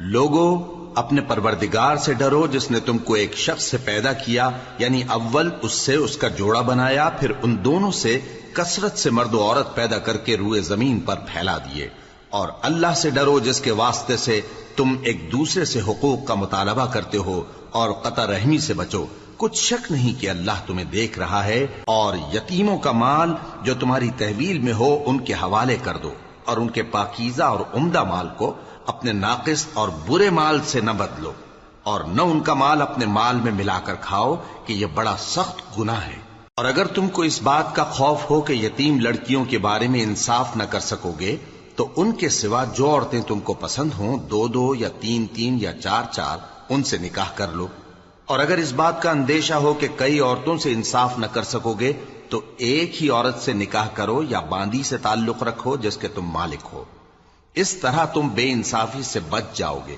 لوگو اپنے پروردگار سے ڈرو جس نے تم کو ایک شخص سے پیدا کیا، یعنی اول اس سے اس کا جوڑا بنایا، پھر ان دونوں سے کثرت سے مرد و عورت پیدا کر کے روئے زمین پر پھیلا دیے۔ اور اللہ سے ڈرو جس کے واسطے سے تم ایک دوسرے سے حقوق کا مطالبہ کرتے ہو، اور قطع رحمی سے بچو، کچھ شک نہیں کہ اللہ تمہیں دیکھ رہا ہے۔ اور یتیموں کا مال جو تمہاری تحویل میں ہو ان کے حوالے کر دو، اور ان کے پاکیزہ اور عمدہ مال کو اپنے ناقص اور برے مال سے نہ بدلو، اور نہ ان کا مال اپنے مال میں ملا کر کھاؤ کہ یہ بڑا سخت گناہ ہے۔ اور اگر تم کو اس بات کا خوف ہو کہ یتیم لڑکیوں کے بارے میں انصاف نہ کر سکو گے تو ان کے سوا جو عورتیں تم کو پسند ہوں، 2 یا 3 یا 4 ان سے نکاح کر لو۔ اور اگر اس بات کا اندیشہ ہو کہ کئی عورتوں سے انصاف نہ کر سکو گے تو ایک ہی عورت سے نکاح کرو یا باندی سے تعلق رکھو جس کے تم مالک ہو، اس طرح تم بے انصافی سے بچ جاؤ گے۔